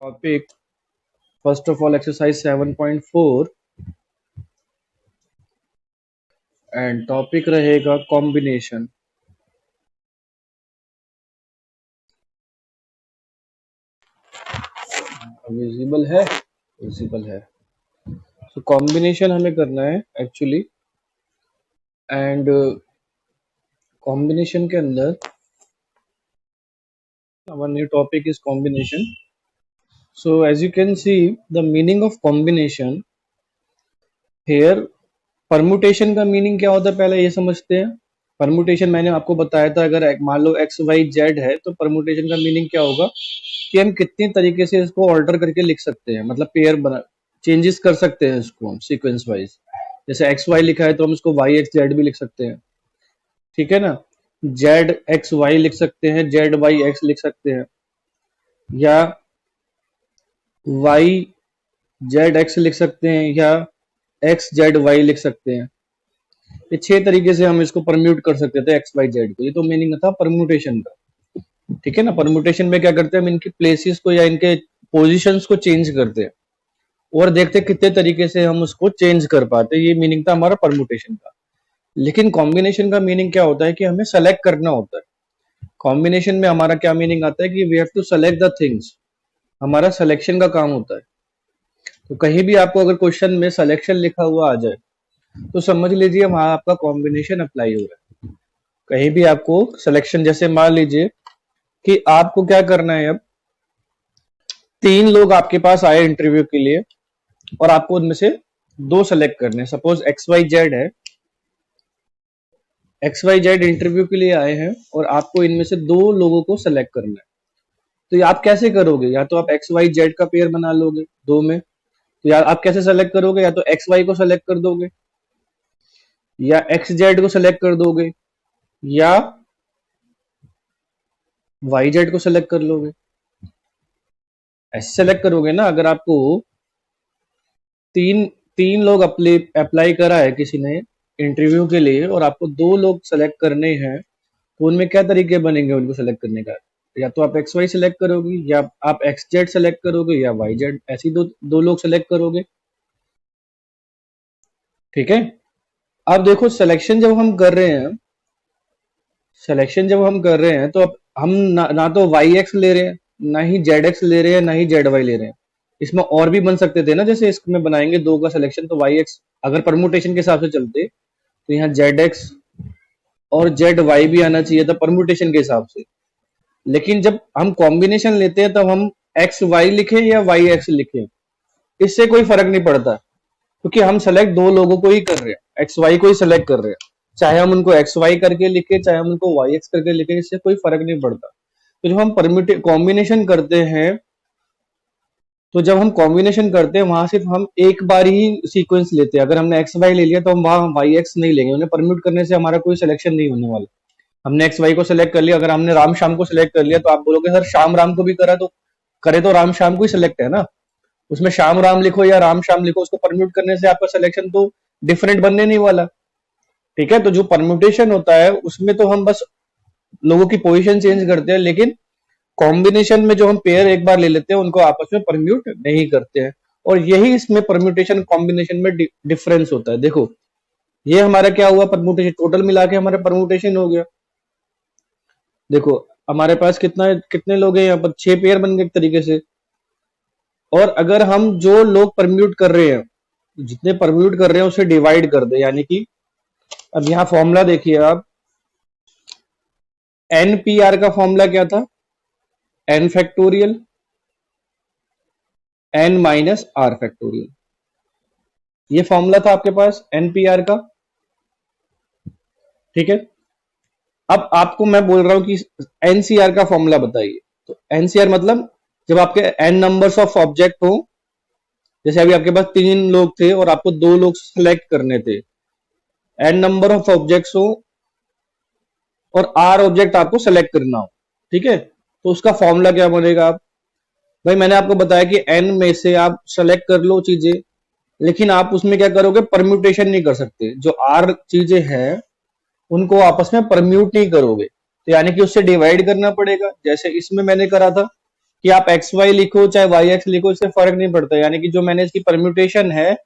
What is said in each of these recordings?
Topic, first of all, exercise 7.4 and topic रहेगा combination. Visible है? Visible है. So combination हमें करना है actually and combination के अंदर our new topic is combination. So as you can see, the meaning of combination here, permutation का meaning क्या होता है पहले ये समझते हैं. परमुटेशन मैंने आपको बताया था, अगर मान लो एक्स वाई जेड है तो परमुटेशन का मीनिंग क्या होगा कि हम कितने तरीके से इसको ऑल्टर करके लिख सकते हैं, मतलब पेयर बना चेंजेस कर सकते हैं इसको हम सीक्वेंस वाइज. जैसे एक्स वाई लिखा है तो हम इसको वाई एक्स जेड भी लिख सकते हैं, ठीक है ना. जेड एक्स वाई लिख सकते हैं, जेड वाई एक्स लिख सकते हैं, या वाई जेड एक्स लिख सकते हैं, या एक्स जेड वाई लिख सकते हैं. ये 6 तरीके से हम इसको परम्यूट कर सकते थे एक्स वाई जेड को. ये तो मीनिंग था परम्यूटेशन का, ठीक है ना. परम्यूटेशन में क्या करते हैं, हम इनकी प्लेसेस को या इनके पोजीशंस को चेंज करते हैं और देखते हैं कितने तरीके से हम उसको चेंज कर पाते हैं. ये मीनिंग था हमारा परम्यूटेशन का. लेकिन कॉम्बिनेशन का मीनिंग क्या होता है कि हमें सेलेक्ट करना होता है. कॉम्बिनेशन में हमारा क्या मीनिंग आता है कि we have to select the things. हमारा सिलेक्शन का काम होता है. तो कहीं भी आपको अगर क्वेश्चन में सिलेक्शन लिखा हुआ आ जाए तो समझ लीजिए वहां आपका कॉम्बिनेशन अप्लाई हो रहा है. कहीं भी आपको सिलेक्शन, जैसे मान लीजिए कि आपको क्या करना है, अब 3 लोग आपके पास आए इंटरव्यू के लिए और आपको उनमें से 2 सेलेक्ट करने हैं. सपोज एक्स वाई जेड है, एक्स वाई जेड इंटरव्यू के लिए आए हैं और आपको इनमें से 2 लोगों को सेलेक्ट करना है. तो ये आप कैसे करोगे, या तो आप एक्स वाई जेड का पेयर बना लोगे 2 में, तो यार आप कैसे सेलेक्ट करोगे, या तो एक्स वाई को सेलेक्ट कर दोगे, या एक्स जेड को सेलेक्ट कर दोगे, या वाई जेड को सेलेक्ट कर लोगे. ऐसे सेलेक्ट करोगे ना. अगर आपको तीन तीन लोग अप्लाई करा है किसी ने इंटरव्यू के लिए और आपको 2 लोग सेलेक्ट करने हैं, तो उनमें क्या तरीके बनेंगे उनको सेलेक्ट करने का. या तो आप एक्स वाई सेलेक्ट करोगे, या आप एक्स जेड सेलेक्ट करोगे, या वाई जेड. ऐसी दो लोग सेलेक्ट करोगे, ठीक है. अब देखो सिलेक्शन जब हम कर रहे हैं, सिलेक्शन जब हम कर रहे हैं तो अब हम ना तो वाई एक्स ले रहे हैं, ना ही जेड एक्स ले रहे हैं, ना ही जेड वाई ले रहे हैं. इसमें और भी बन सकते थे ना, जैसे इसमें बनाएंगे 2 का सिलेक्शन तो वाई एक्स, अगर परमुटेशन के हिसाब से चलते तो यहाँ जेड एक्स और जेड वाई भी आना चाहिए था परमुटेशन के हिसाब से. लेकिन जब हम कॉम्बिनेशन लेते हैं तब हम एक्स वाई लिखें या वाई एक्स लिखें, इससे कोई फर्क नहीं पड़ता, क्योंकि हम सेलेक्ट 2 लोगों को ही कर रहे हैं, एक्स वाई को ही सेलेक्ट कर रहे हैं. चाहे हम उनको एक्स वाई करके लिखे, चाहे हम उनको वाई एक्स करके लिखे, इससे कोई फर्क नहीं पड़ता. तो जब हम कॉम्बिनेशन करते हैं, तो जब हम कॉम्बिनेशन करते हैं वहां सिर्फ हम एक बार ही सीक्वेंस लेते हैं. अगर हमने एक्स वाई ले लिया तो हम वहां वाई एक्स नहीं लेंगे. उन्हें परम्यूट करने से हमारा कोई सिलेक्शन नहीं होने वाला. हमने एक्स वाई को सिलेक्ट कर लिया, अगर हमने राम श्याम को सिलेक्ट कर लिया तो आप बोलोगे सर श्याम राम को भी करा, तो करे तो राम श्याम को ही सिलेक्ट है ना. उसमें श्याम राम लिखो या राम श्याम लिखो, उसको परम्यूट करने से आपका सिलेक्शन तो डिफरेंट बनने नहीं वाला, ठीक है. तो जो परम्यूटेशन होता है उसमें तो हम बस लोगों की पोजीशन चेंज करते हैं, लेकिन कॉम्बिनेशन में जो हम पेयर एक बार ले लेते हैं उनको आपस में परम्यूट नहीं करते हैं. और यही इसमें परम्यूटेशन कॉम्बिनेशन में डिफरेंस होता है. देखो ये हमारा क्या हुआ, परम्यूटेशन टोटल मिला के हमारा परम्यूटेशन हो गया. देखो हमारे पास कितने लोग हैं यहाँ पर, 6 पेयर बन गए एक तरीके से. और अगर हम जो लोग परम्यूट कर रहे हैं, जितने परम्यूट कर रहे हैं उसे डिवाइड कर दे, यानी कि अब यहाँ फॉर्मूला देखिए आप, एनपीआर का फॉर्मूला क्या था, n factorial n minus r factorial. ये फॉर्मूला था आपके पास एनपीआर का, ठीक है. अब आपको मैं बोल रहा हूं कि एनसीआर का फॉर्मूला बताइए. तो एनसीआर मतलब जब आपके एन नंबर्स ऑफ ऑब्जेक्ट हो, जैसे अभी आपके पास 3 लोग थे और आपको 2 लोग सेलेक्ट करने थे, एन नंबर ऑफ ऑब्जेक्ट्स हो और आर ऑब्जेक्ट आपको सेलेक्ट करना हो, ठीक है. तो उसका फॉर्मूला क्या बनेगा. आप भाई मैंने आपको बताया कि एन में से आप सेलेक्ट कर लो चीजें, लेकिन आप उसमें क्या करोगे, परम्यूटेशन नहीं कर सकते. जो आर चीजें हैं उनको आपस में परम्यूट नहीं करोगे, तो यानी कि उससे डिवाइड करना पड़ेगा, जैसे इसमें मैंने करा था. कि आप एक्स वाई लिखो चाहे वाई एक्स लिखो, इससे फर्क नहीं पड़ता। यानी कि जो मैंने इसकी परम्यूटेशन है,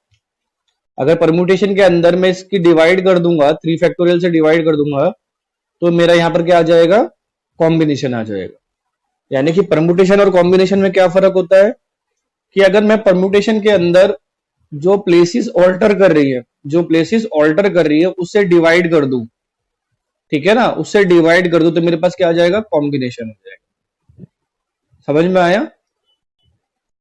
अगर परम्यूटेशन के अंदर मैं इसकी डिवाइड कर दूंगा, 3 फैक्टोरियल से डिवाइड कर दूंगा, तो मेरा यहाँ पर क्या आ जाएगा, कॉम्बिनेशन आ जाएगा। यानी कि परम्यूटेशन और कॉम्बिनेशन में क्या फर्क होता है कि अगर मैं परम्यूटेशन के अंदर जो प्लेसेस ऑल्टर कर रही है, जो प्लेसेस ऑल्टर कर रही है उससे डिवाइड कर दूं, ठीक है ना, उससे डिवाइड कर दूं, तो मेरे पास क्या आ जाएगा, कॉम्बिनेशन हो जाएगा। समझ में आया?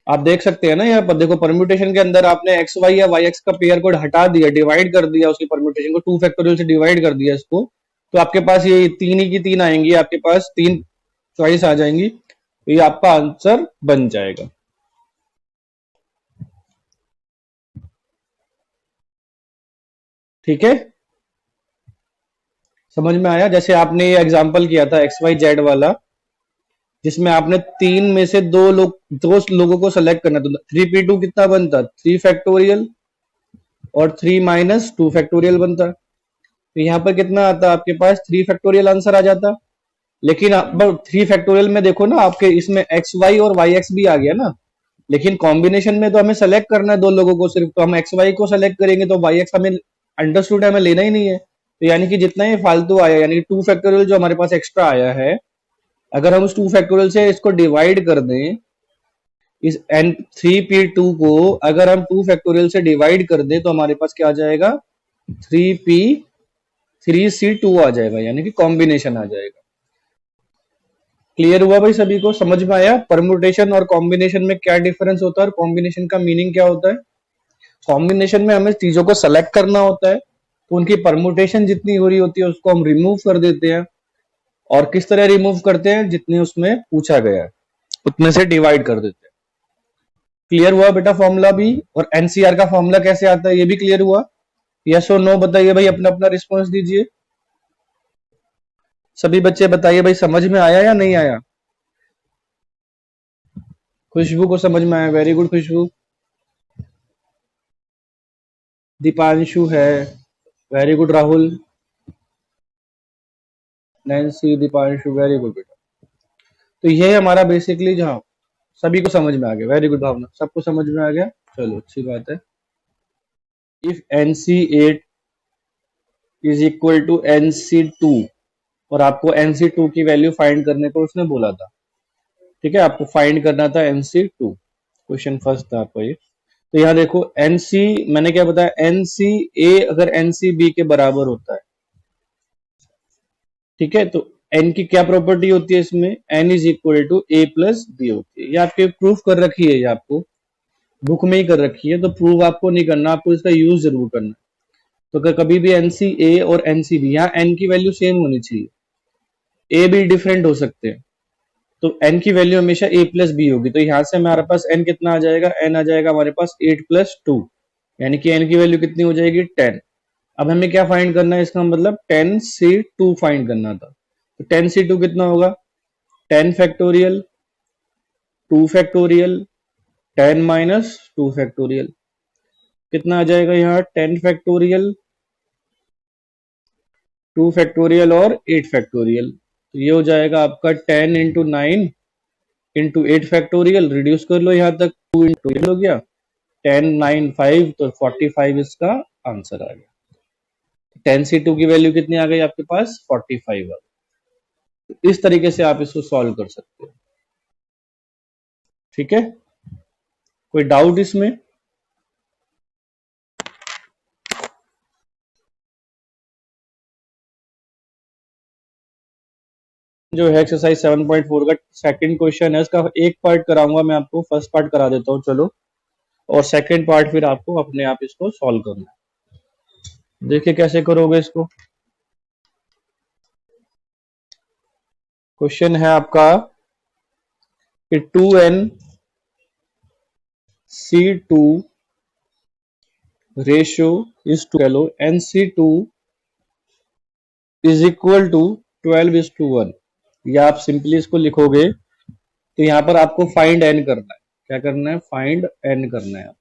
आप देख सकते हैं ना यहाँ पर, देखो परम्यूटेशन के अंदर आपने एक्स वाई या वाई एक्स का पेयर कोड हटा दिया, डिवाइड कर दिया उसकी परम्यूटेशन को, 2 फैक्टोरियल से डिवाइड कर दिया इसको, तो आपके पास ये तीन ही की तीन आएंगी, आपके पास तीन चॉइस आ जाएंगी, तो ये आपका आंसर बन जाएगा। ठीक है, समझ में आया? जैसे आपने ये एग्जांपल किया था एक्स वाई जेड वाला, जिसमें आपने तीन में से दो लोगों को सेलेक्ट करना था, 3p2 कितना बनता, 3 फैक्टोरियल, और 3 - 2 फैक्टोरियल बनता। तो यहाँ पर कितना आता, आपके पास 3 फैक्टोरियल आंसर आ जाता। लेकिन अब 3 फैक्टोरियल में देखो ना, आपके इसमें एक्स वाई और वाई एक्स भी आ गया ना, लेकिन कॉम्बिनेशन में तो हमें सेलेक्ट करना है दो लोगों को सिर्फ, तो हम एक्स वाई को सेलेक्ट करेंगे, तो वाई एक्स हमें अंडरस्टूड है, हमें लेना ही नहीं है। तो यानी कि जितना ये फालतू आया, यानी कि 2 फैक्टोरियल जो हमारे पास एक्स्ट्रा आया है, अगर हम उस 2 फैक्टोरियल से इसको डिवाइड कर दें, इस एन 3p2 को अगर हम 2 फैक्टोरियल से डिवाइड कर दें, तो हमारे पास क्या आ जाएगा, 3p3c2 आ जाएगा, यानी कि कॉम्बिनेशन आ जाएगा। क्लियर हुआ भाई? सभी को समझ में आया परमुटेशन और कॉम्बिनेशन में क्या डिफरेंस होता है और कॉम्बिनेशन का मीनिंग क्या होता है? कॉम्बिनेशन में हमें चीजों को सेलेक्ट करना होता है, तो उनकी परमुटेशन जितनी हो रही होती है उसको हम रिमूव कर देते हैं, और किस तरह रिमूव करते हैं, जितने उसमें पूछा गया है उतने से डिवाइड कर देते हैं। क्लियर हुआ बेटा फॉर्मूला भी? और एनसीआर का फॉर्मूला कैसे आता है ये भी क्लियर हुआ? यस और नो बताइए भाई, अपना अपना रिस्पॉन्स दीजिए। सभी बच्चे बताइए भाई, समझ में आया या नहीं आया? खुशबू को समझ में आया, वेरी गुड खुशबू। दीपांशु है, very good Rahul. Nancy, Deepanshu, very good बेटा। तो ये हमारा बेसिकली जहाँ सभी को समझ में आ गया, वेरी गुड भावना, सबको समझ में आ गया, चलो अच्छी बात है। If NC8 is equal to NC2, और आपको NC2 की वैल्यू फाइंड करने को उसने बोला था, ठीक है, आपको फाइंड करना था NC2, क्वेश्चन फर्स्ट था आपका ये। तो यहाँ देखो NC, मैंने क्या बताया, NCA अगर NCB के बराबर होता है, ठीक है, तो n की क्या प्रॉपर्टी होती है इसमें, n is equal to a plus b होती है। ये आपके प्रूफ कर रखी है, ये आपको बुक में ही कर रखी है, तो प्रूव आपको नहीं करना, आपको इसका यूज जरूर करना है। तो अगर कभी भी NCA और NCB, यहाँ n की वैल्यू सेम होनी चाहिए, a भी डिफरेंट हो सकते हैं, तो n की वैल्यू हमेशा a प्लस बी होगी। तो यहाँ से हमारे पास n कितना आ जाएगा, n आ जाएगा हमारे पास 8 + 2, यानी कि n की वैल्यू कितनी हो जाएगी, 10। अब हमें क्या फाइंड करना है, इसका मतलब 10C2 फाइंड करना था। तो 10C2 कितना होगा, 10 फैक्टोरियल, 2 फैक्टोरियल, 10 - 2 फैक्टोरियल, कितना आ जाएगा यहाँ, 10 फैक्टोरियल, 2 फैक्टोरियल और 8 फैक्टोरियल। तो ये हो जाएगा आपका 10 × 9 × 8 फैक्टोरियल, रिड्यूस कर लो यहाँ तक, 2 हो गया, 10 9 5, तो 45 इसका आंसर आ गया। 10C2 की वैल्यू कितनी आ गई आपके पास, 45 आ गई। इस तरीके से आप इसको सॉल्व कर सकते हो, ठीक है? कोई डाउट इसमें? जो है एक्सरसाइज 7.4 का सेकंड क्वेश्चन है, इसका एक पार्ट कराऊंगा मैं आपको, फर्स्ट पार्ट करा देता हूँ चलो, और सेकंड पार्ट फिर आपको अपने आप इसको सॉल्व करना है। देखिए कैसे करोगे इसको। क्वेश्चन है आपका कि 2NC2 रेशियो इज टू, कह लो NC2 इज इक्वल टू 12:1, या आप सिंपली इसको लिखोगे, तो यहाँ पर आपको फाइंड एन करना है। क्या करना है, फाइंड एन करना है,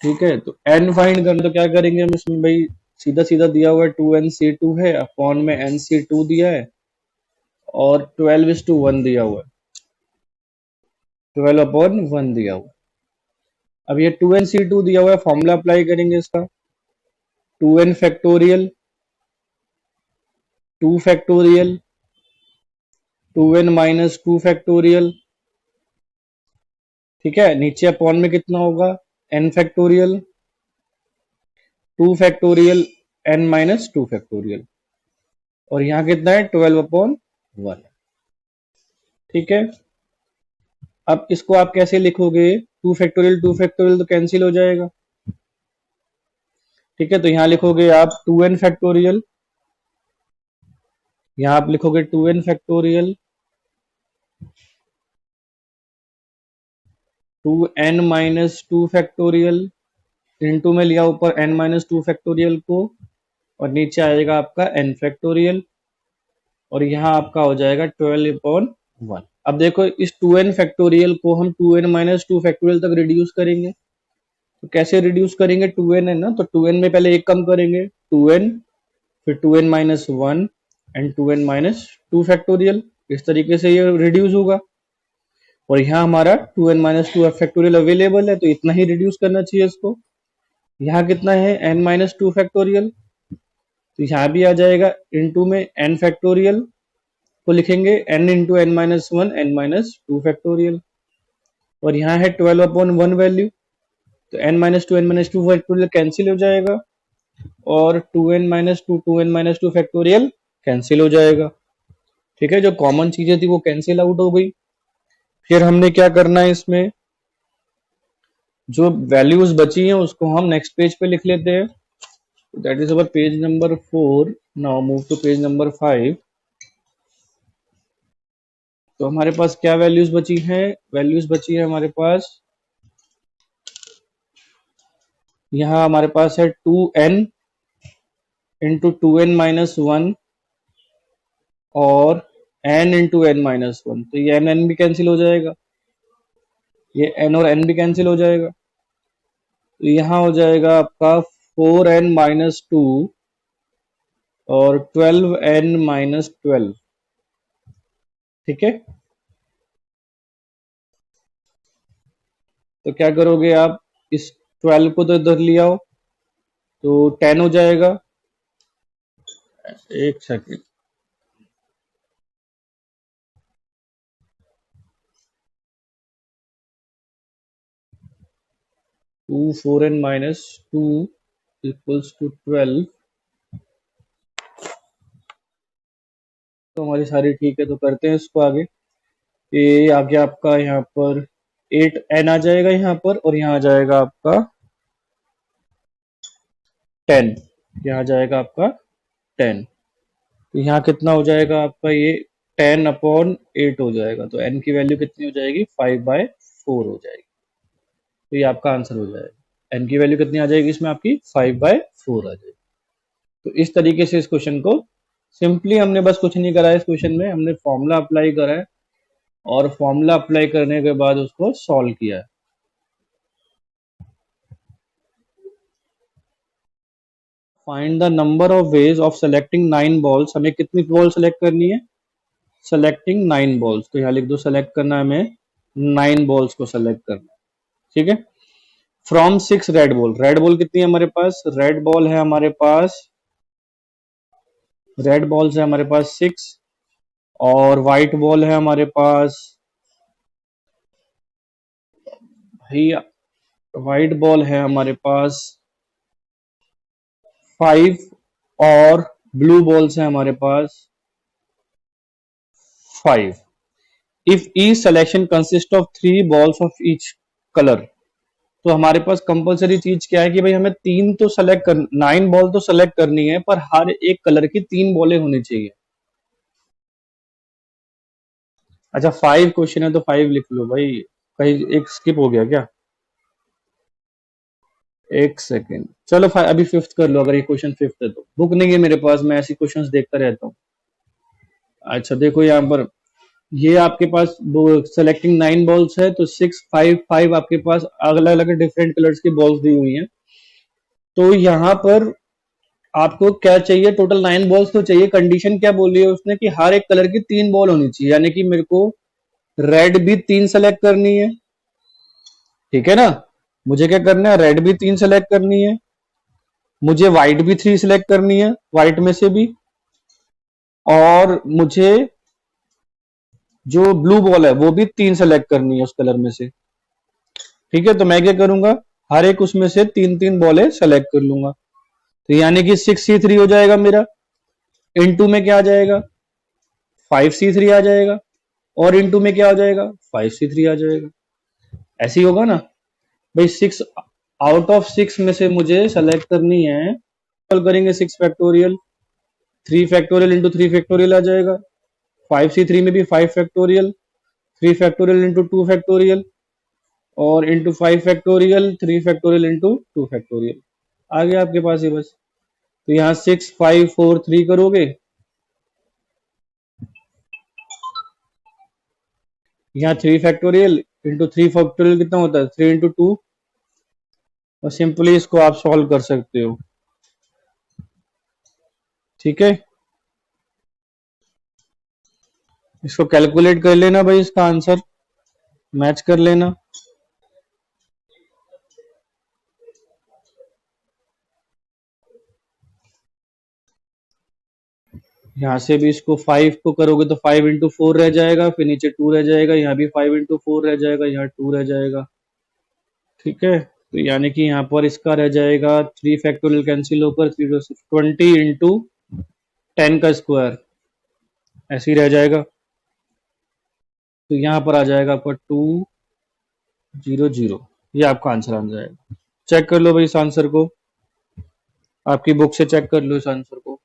ठीक है? तो एन फाइंड करना, तो क्या करेंगे हम इसमें भाई, सीधा सीधा दिया हुआ है 2NC2 है, अपॉन में NC2 दिया है, और 12:1 दिया हुआ है, 12/1 दिया हुआ। अब ये 2nc2 दिया हुआ है, फॉर्मूला अप्लाई करेंगे इसका। 2n factorial, 2 factorial, 2n minus 2 factorial, ठीक है। नीचे अपॉन में कितना होगा, n factorial, 2 factorial, n minus 2 factorial, और यहाँ कितना है 12/1, ठीक है। अब इसको आप कैसे लिखोगे, 2 फैक्टोरियल तो कैंसिल हो जाएगा, ठीक है। तो यहाँ लिखोगे आप 2n फैक्टोरियल, यहाँ आप लिखोगे 2n factorial, 2n minus 2 factorial, into में लिया ऊपर n माइनस 2 फैक्टोरियल को, और नीचे आएगा आपका n फैक्टोरियल, और यहाँ आपका हो जाएगा 12/1। अब देखो इस 2n फैक्टोरियल को हम 2n माइनस 2 फैक्टोरियल तक रिड्यूस करेंगे। तो कैसे रिड्यूस करेंगे, 2n है ना, तो 2n में पहले एक कम करेंगे, 2n, फिर 2n minus 1 and 2n minus 2 factorial, इस तरीके से ये रिड्यूस होगा। और यहाँ हमारा 2n माइनस 2 फैक्टोरियल अवेलेबल है, तो इतना ही रिड्यूस करना चाहिए इसको। यहाँ कितना है n माइनस 2 फैक्टोरियल, तो यहाँ भी आ जाएगा, इनटू में n फैक्टोरियल को लिखेंगे n into n minus 1 n minus 2 factorial, और यहाँ है 12/1 वैल्यू, तो n minus 2 n minus 2 factorial cancel हो जाएगा, और 2n minus 2 2n minus 2 factorial cancel हो जाएगा, ठीक है। जो कॉमन चीजें थी वो कैंसिल आउट हो गई। फिर हमने क्या करना है, इसमें जो वैल्यूज बची हैं उसको हम नेक्स्ट पेज पे लिख लेते हैं। That is our page number 4। Now move to page number 5। तो हमारे पास क्या वैल्यूज बची हैं, वैल्यूज बची है हमारे पास, यहाँ हमारे पास है 2n इंटू 2n माइनस 1 और n इंटू n माइनस 1, तो ये n भी कैंसिल हो जाएगा, ये n और n भी कैंसिल हो जाएगा, तो यहाँ हो जाएगा आपका 4n माइनस 2 और 12n माइनस 12, ठीक है। तो क्या करोगे आप, इस 12 को तो इधर ले आओ, तो 10 हो जाएगा। एक second, 2 4n minus 2 equals to 12, तो हमारी सारी ठीक है। तो करते हैं इसको आगे, ये आगे आपका यहाँ पर 8n आ जाएगा यहाँ पर, और यहाँ आ जाएगा आपका 10, यहाँ जाएगा आपका 10, तो यहाँ कितना हो जाएगा आपका, ये 10/8 हो जाएगा, तो n की वैल्यू कितनी हो जाएगी, 5/4 हो जाएगी, तो ये आपका आंसर हो जाएगा। n की वैल्यू कितनी आ जाएगी इसमें आपकी, 5/4 आ जाएगी। तो इस तरीके से इस क्वेश्चन को सिंपली हमने बस कुछ नहीं करा है, इस क्वेश्चन में हमने फॉर्मूला अप्लाई करा है, और फॉर्मूला अप्लाई करने के बाद उसको सॉल्व किया है। Find the number of ways of selecting 9 balls, हमें कितनी बॉल सेलेक्ट करनी है, सेलेक्टिंग 9 बॉल्स, तो यहाँ लिख दो सेलेक्ट करना है हमें 9 बॉल्स को सेलेक्ट करना है, ठीक है। From 6 red ball, red ball कितनी है हमारे पास, रेड बॉल है हमारे पास, रेड बॉल्स है हमारे पास 6, और व्हाइट बॉल है हमारे पास, भैया व्हाइट बॉल है हमारे पास 5, और ब्लू बॉल्स है हमारे पास 5। If each selection consist of 3 balls of each colour, तो हमारे पास कंपलसरी चीज क्या है कि भाई हमें 3 तो सेलेक्ट कर 9 बॉल तो सेलेक्ट करनी है, पर हर एक कलर की 3 बॉलें होनी चाहिए। अच्छा 5 क्वेश्चन है तो 5 लिख लो भाई, कहीं एक स्किप हो गया क्या, एक सेकेंड, चलो अभी फिफ्थ कर लो, अगर ये क्वेश्चन फिफ्थ है तो। बुक नहीं है मेरे पास, मैं ऐसी क्वेश्चंस देखता रहता हूँ। अच्छा देखो यहाँ पर, ये आपके पास सेलेक्टिंग 9 बॉल्स है, तो 6 5 5 आपके पास अलग अलग डिफरेंट कलर्स की बॉल्स दी हुई हैं। तो यहाँ पर आपको क्या चाहिए, टोटल 9 बॉल्स तो चाहिए। कंडीशन क्या बोली है उसने कि हर एक कलर की 3 बॉल होनी चाहिए, यानी कि मेरे को रेड भी 3 सेलेक्ट करनी है, ठीक है ना। मुझे क्या करना है, रेड भी 3 सेलेक्ट करनी है, मुझे व्हाइट भी 3 सेलेक्ट करनी है, व्हाइट में से भी, और मुझे जो ब्लू बॉल है वो भी 3 सेलेक्ट करनी है उस कलर में से। ठीक है, तो मैं क्या करूंगा, हर एक उसमें से 3-3 बॉलें सेलेक्ट कर लूंगा। तो यानी कि 6C3 हो जाएगा मेरा। इनटू में क्या आ जाएगा, 5C3 आ जाएगा, और इनटू में क्या आ जाएगा, 5C3 आ जाएगा। ऐसे ही होगा ना भाई। 6 आउट ऑफ 6 में से मुझे सेलेक्ट करनी है, सॉल्व करेंगे 6 फैक्टोरियल, 3 फैक्टोरियल इंटू 3 फैक्टोरियल आ जाएगा। 5C3 में भी 5 फैक्टोरियल, 3 फैक्टोरियल इंटू 2 फैक्टोरियल, और into 5 factorial, 3 factorial into 2 factorial. आ गया आपके पास ये बस। तो यहाँ 6 5 4 3 करोगे, यहाँ 3 फैक्टोरियल इंटू 3 फैक्टोरियल कितना होता है, 3 इंटू 2, और सिंपली इसको आप सॉल्व कर सकते हो। ठीक है, इसको कैलकुलेट कर लेना भाई, इसका आंसर मैच कर लेना। यहाँ से भी इसको 5 को करोगे तो 5 इंटू 4 रह जाएगा, फिर नीचे 2 रह जाएगा, यहाँ भी 5 इंटू 4 रह जाएगा, यहाँ 2 रह जाएगा। ठीक है, तो यानी कि यहाँ पर इसका रह जाएगा 3 फैक्टोरियल कैंसिल होकर 20 इंटू 10 का स्क्वायर, ऐसे ही रह जाएगा। तो यहाँ पर आ जाएगा आपका 200, ये आपका आंसर आ जाएगा। चेक कर लो भाई इस आंसर को, आपकी बुक से चेक कर लो इस आंसर को।